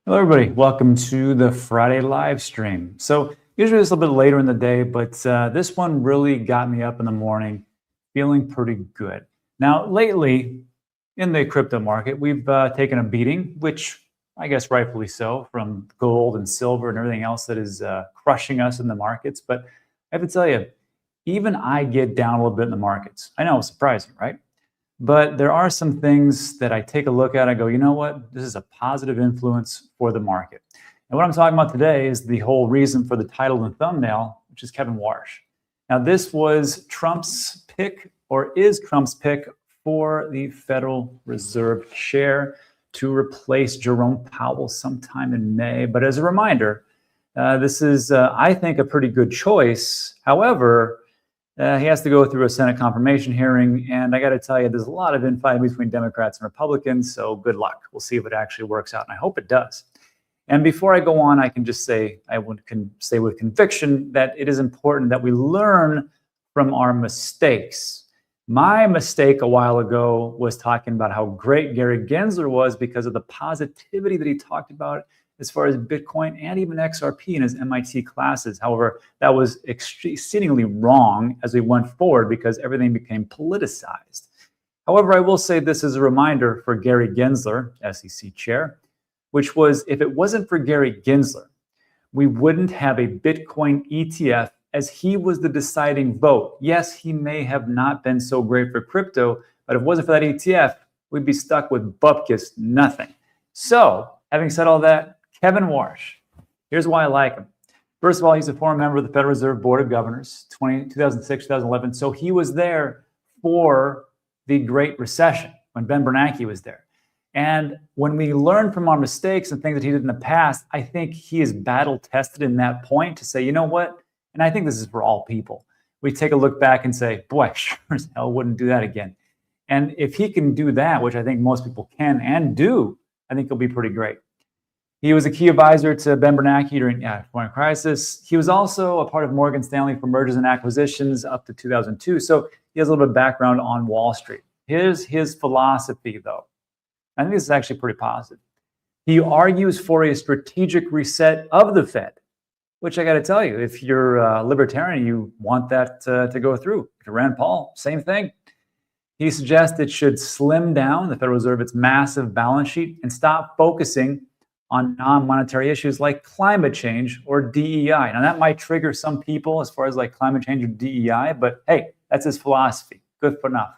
Hello, everybody. Welcome to the Friday live stream. So usually it's a little bit later in the day, but this one really got me up in the morning feeling pretty good. Now, lately in the crypto market, we've taken a beating, which I guess rightfully so, from gold and silver and everything else that is crushing us in the markets. But I have to tell you, even I get down a little bit in the markets. I know it's surprising, right? But there are some things that I take a look at. I go, you know what? This is a positive influence for the market. And what I'm talking about today is the whole reason for the title and thumbnail, which is Kevin Warsh. Now, this was Trump's pick, or is Trump's pick, for the Federal Reserve chair to replace Jerome Powell sometime in May. But as a reminder, this is, I think, a pretty good choice. However, he has to go through a Senate confirmation hearing, and I got to tell you, there's a lot of infighting between Democrats and Republicans, so good luck. We'll see if it actually works out, and I hope it does. And before I go on, I can just say, can say with conviction that it is important that we learn from our mistakes. My mistake a while ago was talking about how great Gary Gensler was because of the positivity that he talked about as far as Bitcoin and even XRP in his MIT classes. However, that was exceedingly wrong as we went forward because everything became politicized. However, I will say this is a reminder for Gary Gensler, SEC chair, which was, if it wasn't for Gary Gensler, we wouldn't have a Bitcoin ETF, as he was the deciding vote. Yes, he may have not been so great for crypto, but if it wasn't for that ETF, we'd be stuck with bupkis nothing. So, having said all that, Kevin Warsh, here's why I like him. First of all, he's a former member of the Federal Reserve Board of Governors, 2006, 2011. So he was there for the Great Recession when Ben Bernanke was there. And when we learn from our mistakes and things that he did in the past, I think he is battle tested in that point to say, you know what? And I think this is for all people. We take a look back and say, boy, sure as hell wouldn't do that again. And if he can do that, which I think most people can and do, I think he'll be pretty great. He was a key advisor to Ben Bernanke during the foreign crisis. He was also a part of Morgan Stanley for mergers and acquisitions up to 2002. So he has a little bit of background on Wall Street. Here's his philosophy, though. I think this is actually pretty positive. He argues for a strategic reset of the Fed, which I got to tell you, if you're a libertarian, you want that to go through. If you're Rand Paul, same thing. He suggests it should slim down, the Federal Reserve, its massive balance sheet, and stop focusing on non-monetary issues like climate change or DEI. Now, that might trigger some people as far as like climate change or DEI, but hey, that's his philosophy. Good for enough.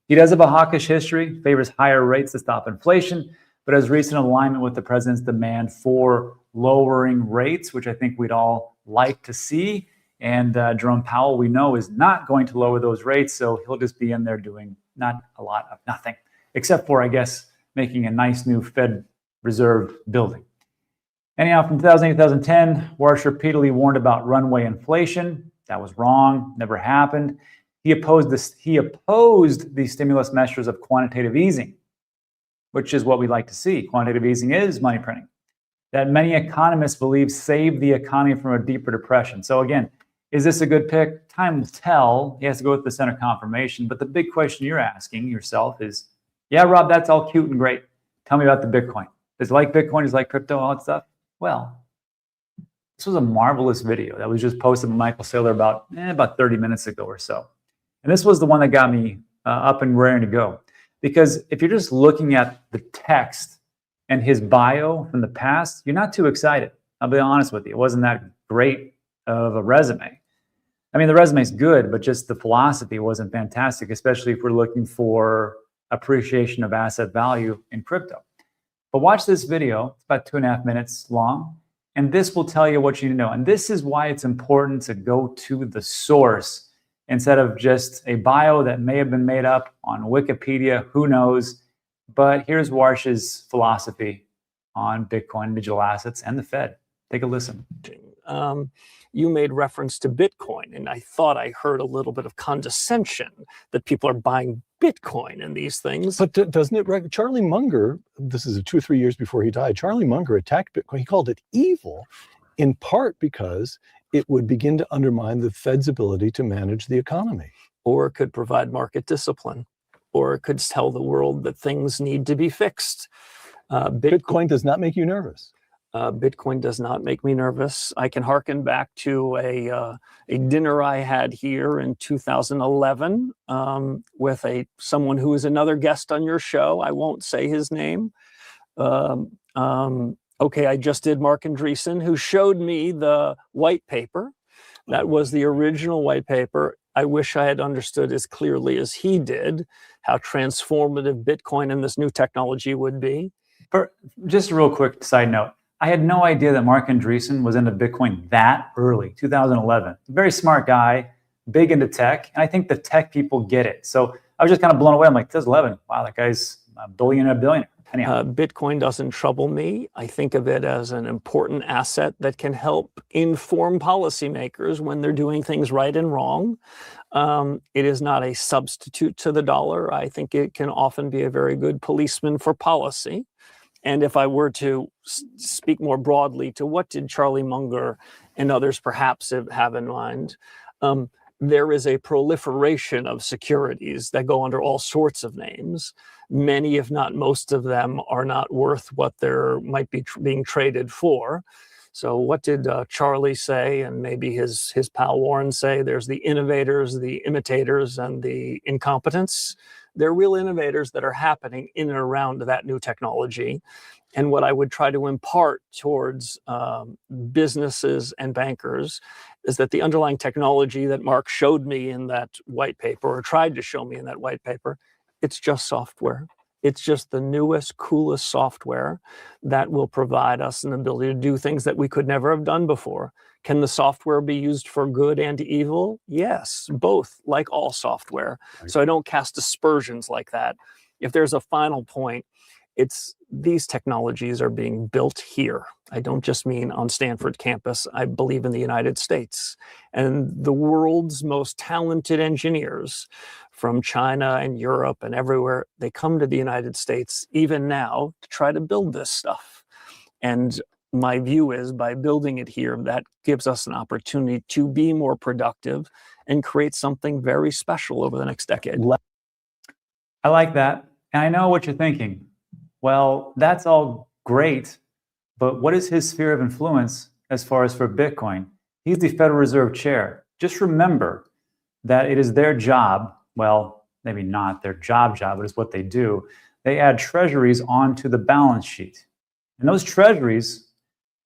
He does have a hawkish history, favors higher rates to stop inflation, but has recent alignment with the president's demand for lowering rates, which I think we'd all like to see. And Jerome Powell, we know, is not going to lower those rates, so he'll just be in there doing not a lot of nothing, except for, I guess, making a nice new Fed Reserve building. Anyhow, from 2008 to 2010, Warsh repeatedly warned about runaway inflation. That was wrong, never happened. He opposed the stimulus measures of quantitative easing, which is what we like to see. Quantitative easing is money printing, that many economists believe saved the economy from a deeper depression. So again, is this a good pick? Time will tell. He has to go with the Senate confirmation. But the big question you're asking yourself is, yeah, Rob, that's all cute and great. Tell me about the Bitcoin. Does he like Bitcoin? Does he like crypto, all that stuff? Well, this was a marvelous video that was just posted by Michael Saylor about 30 minutes ago or so. And this was the one that got me up and raring to go. Because if you're just looking at the text and his bio from the past, you're not too excited. I'll be honest with you. It wasn't that great of a resume. I mean, the resume is good, but just the philosophy wasn't fantastic, especially if we're looking for appreciation of asset value in crypto. But watch this video. It's about 2.5 minutes long. And this will tell you what you need to know. And this is why it's important to go to the source instead of just a bio that may have been made up on Wikipedia. Who knows? But here's Warsh's philosophy on Bitcoin, digital assets, and the Fed. Take a listen. You made reference to Bitcoin, and I thought I heard a little bit of condescension that people are buying Bitcoin and these things. But doesn't it? Charlie Munger, this is 2 or 3 years before he died, Charlie Munger attacked Bitcoin. He called it evil, in part because it would begin to undermine the Fed's ability to manage the economy. Or it could provide market discipline, or it could tell the world that things need to be fixed. Bitcoin does not make you nervous. Bitcoin does not make me nervous. I can hearken back to a dinner I had here in 2011 with someone who is another guest on your show. I won't say his name. Okay, I just did Mark Andreessen, who showed me the white paper. That was the original white paper. I wish I had understood as clearly as he did how transformative Bitcoin and this new technology would be. Just a real quick side note. I had no idea that Mark Andreessen was into Bitcoin that early, 2011. Very smart guy, big into tech. And I think the tech people get it. So I was just kind of blown away. I'm like, 2011, wow, that guy's a billionaire. Anyhow. Bitcoin doesn't trouble me. I think of it as an important asset that can help inform policymakers when they're doing things right and wrong. It is not a substitute to the dollar. I think it can often be a very good policeman for policy. And if I were to speak more broadly to what did Charlie Munger and others perhaps have in mind, there is a proliferation of securities that go under all sorts of names. Many, if not most of them, are not worth what they might be being traded for. So what did Charlie say, and maybe his pal Warren say? There's the innovators, the imitators, and the incompetents. They're real innovators that are happening in and around that new technology. And what I would try to impart towards businesses and bankers is that the underlying technology that Mark showed me in that white paper, or tried to show me in that white paper, it's just software. It's just the newest, coolest software that will provide us an ability to do things that we could never have done before. Can the software be used for good and evil? Yes, both, like all software. Right. So I don't cast aspersions like that. If there's a final point, it's these technologies are being built here. I don't just mean on Stanford campus. I believe in the United States. And the world's most talented engineers from China and Europe and everywhere, they come to the United States even now to try to build this stuff. And my view is by building it here, that gives us an opportunity to be more productive and create something very special over the next decade. I like that. And I know what you're thinking. Well, that's all great, but what is his sphere of influence as far as for Bitcoin? He's the Federal Reserve Chair. Just remember that it is their job, well, maybe not their job, but it's what they do. They add treasuries onto the balance sheet. And those treasuries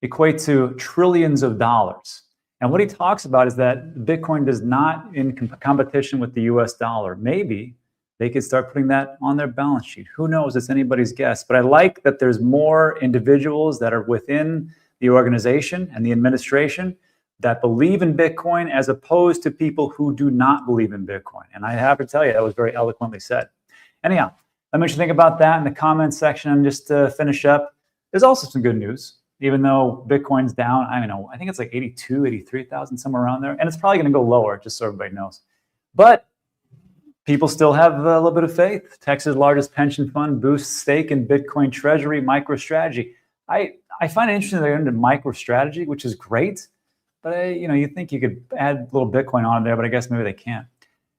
equate to trillions of dollars. And what he talks about is that Bitcoin does not in competition with the US dollar. Maybe they could start putting that on their balance sheet. Who knows? It's anybody's guess. But I like that there's more individuals that are within the organization and the administration that believe in Bitcoin as opposed to people who do not believe in Bitcoin. And I have to tell you, that was very eloquently said. Anyhow, let me just think about that in the comments section. And just to finish up, there's also some good news. Even though Bitcoin's down, I don't know, I think it's like 82, 83,000, somewhere around there. And it's probably going to go lower, just so everybody knows. But people still have a little bit of faith. Texas' largest pension fund boosts stake in Bitcoin Treasury MicroStrategy. I find it interesting that they're into MicroStrategy, which is great. But you think you could add a little Bitcoin on there, but I guess maybe they can't.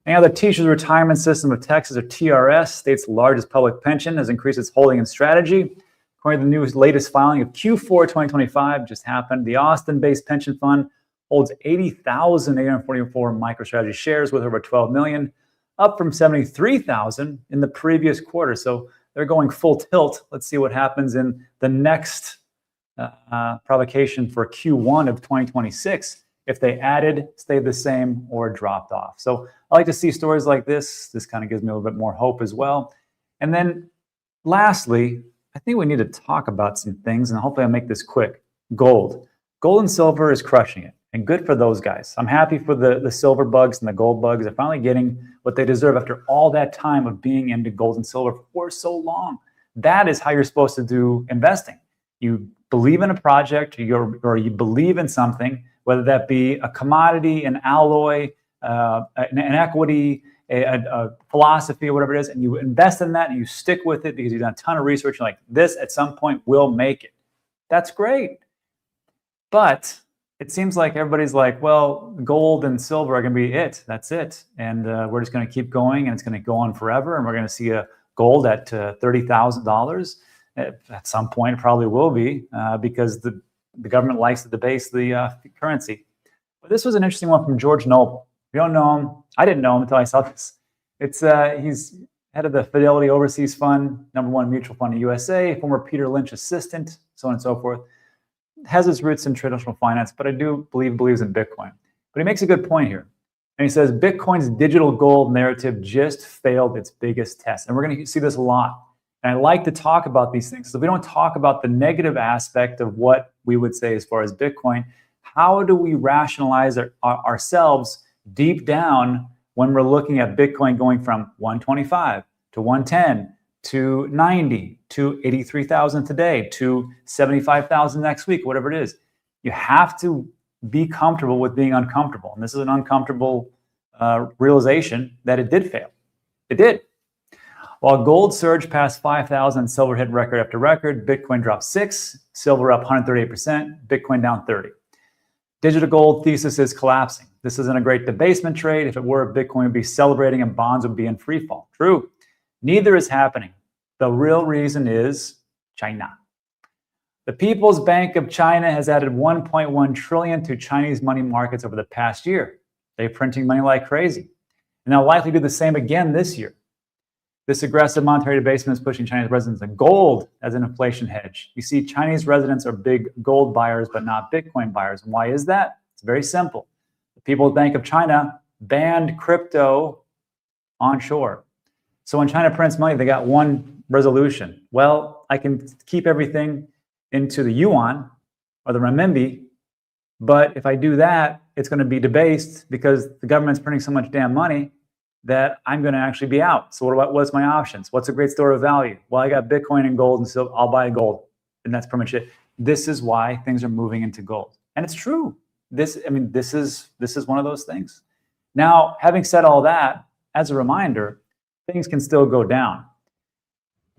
Now, the Teachers Retirement System of Texas, or TRS, state's largest public pension, has increased its holding in Strategy. According to the latest filing of Q4 2025, just happened, the Austin-based pension fund holds 80,844 MicroStrategy shares with over 12 million, up from 73,000 in the previous quarter. So they're going full tilt. Let's see what happens in the next provocation for Q1 of 2026, if they added, stayed the same, or dropped off. So I like to see stories like this. This kind of gives me a little bit more hope as well. And then lastly, I think we need to talk about some things, and hopefully I'll make this quick. Gold. Gold and silver is crushing it, and good for those guys. I'm happy for the silver bugs and the gold bugs. They're finally getting what they deserve after all that time of being into gold and silver for so long. That is how you're supposed to do investing. You believe in a project, or you believe in something, whether that be a commodity, an alloy, an equity, a philosophy, or whatever it is, and you invest in that and you stick with it because you've done a ton of research. You're like, this at some point will make it. That's great. But it seems like everybody's like, well, gold and silver are going to be it. That's it. And we're just going to keep going, and it's going to go on forever. And we're going to see a gold at $30,000 At some point, it probably will be because the government likes to debase the currency. But this was an interesting one from George Noble. If you don't know him, I didn't know him until I saw this. It's he's head of the Fidelity Overseas Fund, #1 mutual fund in USA, former Peter Lynch assistant, so on and so forth. Has his roots in traditional finance, but I do believes in Bitcoin. But he makes a good point here. And he says, Bitcoin's digital gold narrative just failed its biggest test. And we're going to see this a lot. And I like to talk about these things. So we don't talk about the negative aspect of what we would say as far as Bitcoin. How do we rationalize ourselves deep down when we're looking at Bitcoin going from 125 to 110 to 90 to 83,000 today to 75,000 next week, whatever it is? You have to be comfortable with being uncomfortable. And this is an uncomfortable realization that it did fail. It did. While gold surged past 5,000, silver hit record after record, Bitcoin dropped 6%, silver up 138%, Bitcoin down 30%. Digital gold thesis is collapsing. This isn't a great debasement trade. If it were, Bitcoin would be celebrating and bonds would be in free fall. True. Neither is happening. The real reason is China. The People's Bank of China has added 1.1 trillion to Chinese money markets over the past year. They're printing money like crazy. And they'll likely do the same again this year. This aggressive monetary debasement is pushing Chinese residents to gold as an inflation hedge. You see, Chinese residents are big gold buyers, but not Bitcoin buyers. And why is that? It's very simple. The People's Bank of China banned crypto onshore. So when China prints money, they got one resolution. Well, I can keep everything into the yuan or the renminbi, but if I do that, it's going to be debased because the government's printing so much damn money that I'm going to actually be out. So what's my options? What's a great store of value? Well, I got Bitcoin and gold, and so I'll buy gold, and that's pretty much it. This is why things are moving into gold, and it's true. This is one of those things. Now, having said all that, as a reminder, things can still go down.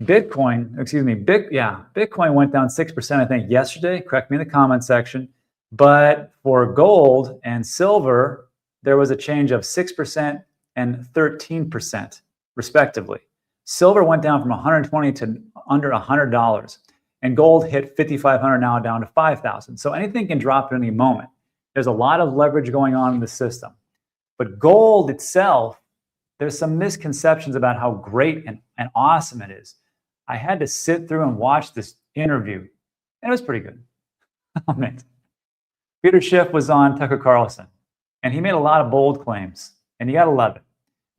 Bitcoin went down 6%, I think, yesterday. Correct me in the comment section. But for gold and silver, there was a change of 6% and 13%, respectively. Silver went down from 120 to under $100, and gold hit 5,500 now, down to 5,000. So anything can drop at any moment. There's a lot of leverage going on in the system. But gold itself, there's some misconceptions about how great and awesome it is. I had to sit through and watch this interview, and it was pretty good. Oh, man. Peter Schiff was on Tucker Carlson, and he made a lot of bold claims, and you got to love it.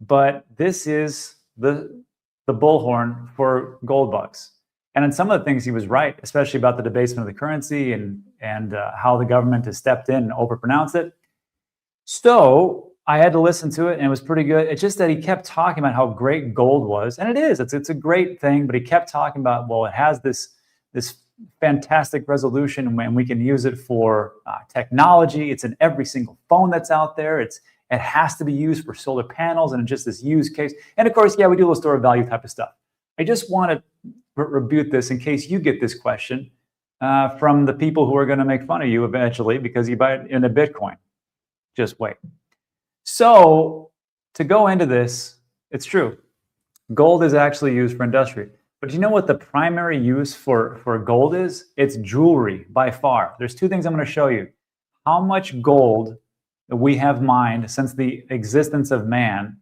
But this is the bullhorn for gold bugs. And in some of the things he was right, especially about the debasement of the currency and how the government has stepped in and overpronounced it. So I had to listen to it, and it was pretty good. It's just that he kept talking about how great gold was, and it is. It's a great thing, but he kept talking about, well, it has this fantastic resolution, and we can use it for technology. It's in every single phone that's out there. It has to be used for solar panels, and just this use case. And of course, yeah, we do a little store of value type of stuff. I just want to rebuke this in case you get this question from the people who are going to make fun of you eventually because you buy it in a Bitcoin. Just wait. So to go into this, it's true. Gold is actually used for industry. But do you know what the primary use for gold is? It's jewelry by far. There's two things I'm going to show you. How much gold we have mined since the existence of man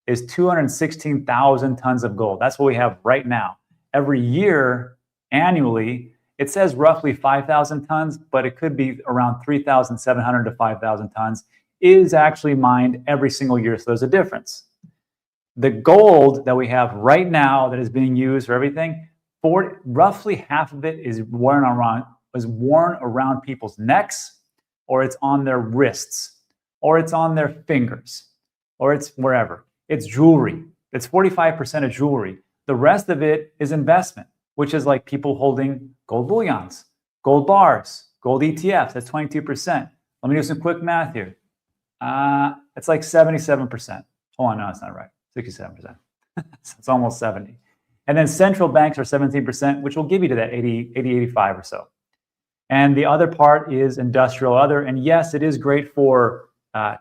is 216,000 tons of gold. That's what we have right now. Every year, annually, it says roughly 5,000 tons, but it could be around 3,700 to 5,000 tons is actually mined every single year. So there's a difference. The gold that we have right now that is being used for everything, roughly half of it is worn around people's necks, or it's on their wrists, or it's on their fingers, or it's wherever. It's jewelry. It's 45% of jewelry. The rest of it is investment, which is like people holding gold bullions, gold bars, gold ETFs. That's 22%. Let me do some quick math here. It's like 77%. Hold on, no, that's not right. 67%. It's almost 70. And then central banks are 17%, which will give you to that 80, 85 or so. And the other part is industrial other. And yes, it is great for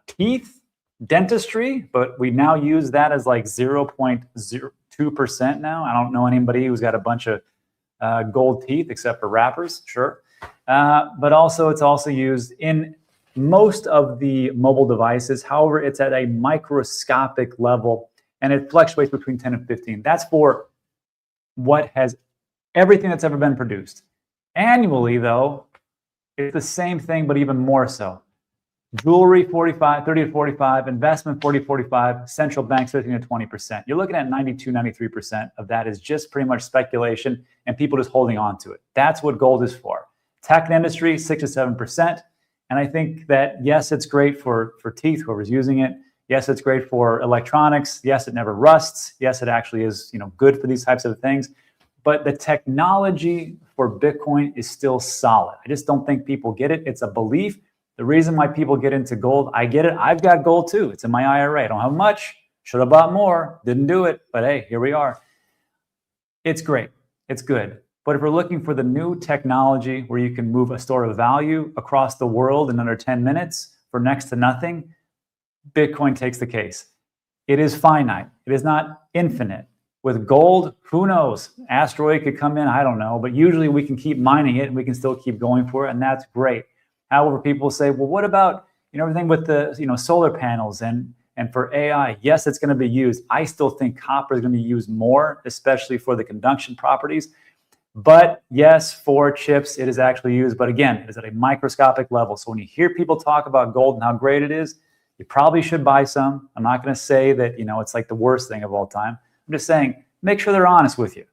teeth, dentistry, but we now use that as like 0.02% now. I don't know anybody who's got a bunch of gold teeth, except for rappers, sure. But also it's also used in most of the mobile devices. However, it's at a microscopic level, and it fluctuates between 10 and 15. That's for what has everything that's ever been produced. Annually, though, it's the same thing, but even more so. Jewelry, 30 to 45, investment, 40 to 45, central banks, 15 to 20%. You're looking at 92, 93% of that is just pretty much speculation and people just holding on to it. That's what gold is for. Tech industry, 6 to 7%. And I think that, yes, it's great for teeth, whoever's using it. Yes, it's great for electronics. Yes, it never rusts. Yes, it actually is, good for these types of things. But the technology for Bitcoin is still solid. I just don't think people get it. It's a belief. The reason why people get into gold, I get it. I've got gold too. It's in my IRA. I don't have much. Should have bought more. Didn't do it. But hey, here we are. It's great. It's good. But if we're looking for the new technology where you can move a store of value across the world in under 10 minutes for next to nothing, Bitcoin takes the case. It is finite. It is not infinite. With gold, who knows? Asteroid could come in, I don't know. But usually we can keep mining it and we can still keep going for it, and that's great. However, people say, well, what about everything with the solar panels and for AI? Yes, it's going to be used. I still think copper is going to be used more, especially for the conduction properties. But yes, for chips, it is actually used. But again, it is at a microscopic level. So when you hear people talk about gold and how great it is, you probably should buy some. I'm not going to say that it's like the worst thing of all time. I'm just saying, make sure they're honest with you.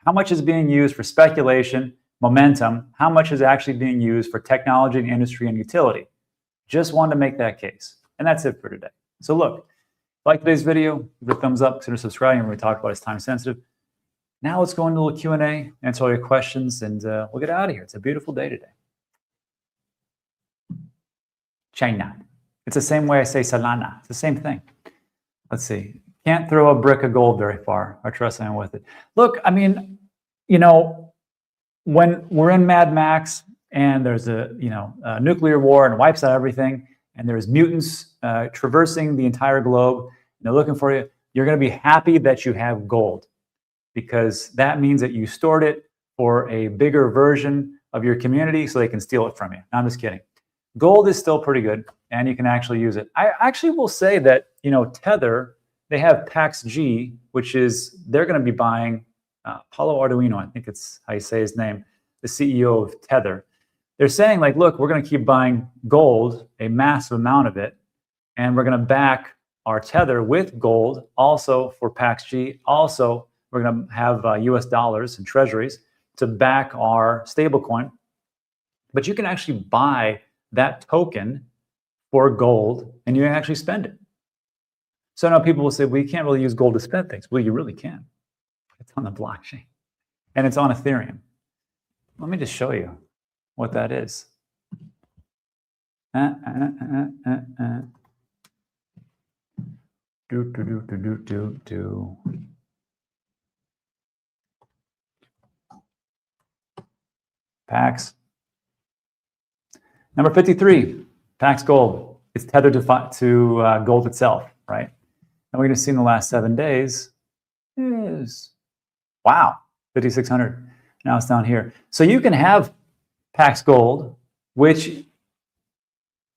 How much is being used for speculation, momentum? How much is actually being used for technology and industry and utility? Just wanted to make that case. And that's it for today. So look, if you like today's video, give it a thumbs up, consider subscribing. When we talk about it's time sensitive. Now let's go into a little Q&A, answer all your questions, and we'll get out of here. It's a beautiful day today. China. It's the same way I say Solana. It's the same thing. Let's see. Can't throw a brick of gold very far. I trust I'm with it. Look, I mean, when we're in Mad Max and there's a nuclear war and wipes out everything, and there's mutants traversing the entire globe, and they're looking for you, you're going to be happy that you have gold, because that means that you stored it for a bigger version of your community so they can steal it from you. No, I'm just kidding. Gold is still pretty good, and you can actually use it. I actually will say that, Tether, they have PAX-G, which is, they're going to be buying Paulo Arduino, I think it's how you say his name, the CEO of Tether. They're saying, like, look, we're going to keep buying gold, a massive amount of it, and we're going to back our Tether with gold, also for PAX-G. Also, we're going to have US dollars and treasuries to back our stablecoin. But you can actually buy that token for gold, and you can actually spend it. So now people will say, well, you can't really use gold to spend things. Well, you really can. It's on the blockchain, and it's on Ethereum. Let me just show you what that is. PAX. Number 53, PAX Gold. It's tethered to gold itself, right? And we're going to see in the last 7 days is, wow, 5,600. Now it's down here. So you can have PAX Gold, which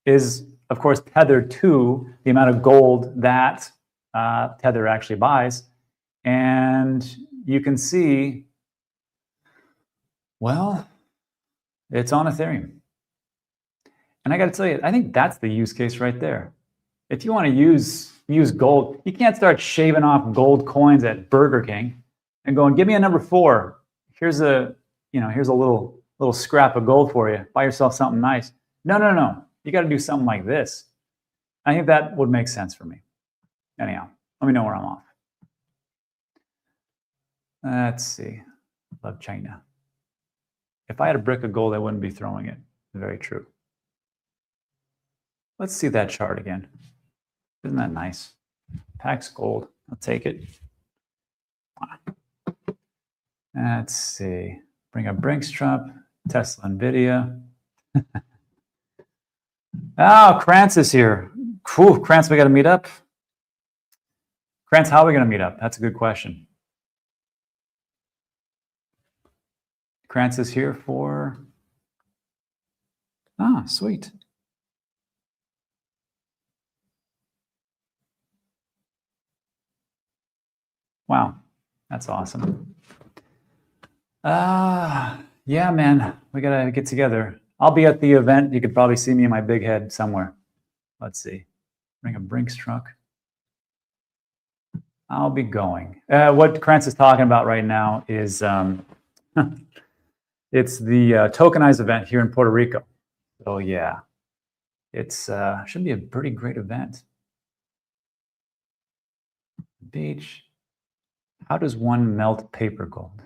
is, of course, tethered to the amount of gold that Tether actually buys. And you can see, well, it's on Ethereum. And I got to tell you, I think that's the use case right there. If you want to use gold, you can't start shaving off gold coins at Burger King and going, give me a number 4. Here's a little scrap of gold for you. Buy yourself something nice. No. You got to do something like this. I think that would make sense for me. Anyhow, let me know where I'm off. Let's see. Love China. If I had a brick of gold, I wouldn't be throwing it. Very true. Let's see that chart again. Isn't that nice? PAX Gold. I'll take it. Let's see. Bring up Brinkstrop, Tesla, NVIDIA. Oh, Krantz is here. Cool. Krantz, we got to meet up. Krantz, how are we going to meet up? That's a good question. Krantz is here for... Ah, sweet. Wow, that's awesome. Yeah, man, we gotta get together. I'll be at the event. You could probably see me in my big head somewhere. Let's see. Bring a Brinks truck. I'll be going. What Krantz is talking about right now is it's the tokenized event here in Puerto Rico. So yeah, it's should be a pretty great event. Beach. How does one melt paper gold?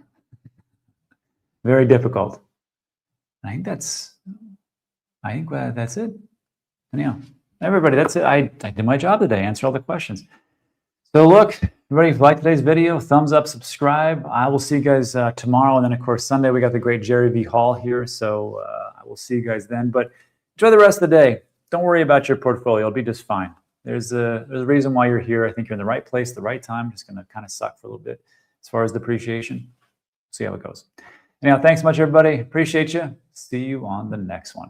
Very difficult. I think that's it. Anyhow, everybody, that's it. I did my job today, answer all the questions. So look, everybody, if you liked today's video, thumbs up, subscribe. I will see you guys tomorrow. And then, of course, Sunday, we got the great Jerry V. Hall here. So I will see you guys then. But enjoy the rest of the day. Don't worry about your portfolio. It'll be just fine. There's a reason why you're here. I think you're in the right place, the right time. Just going to kind of suck for a little bit as far as depreciation. See how it goes. Anyhow, thanks so much, everybody. Appreciate you. See you on the next one.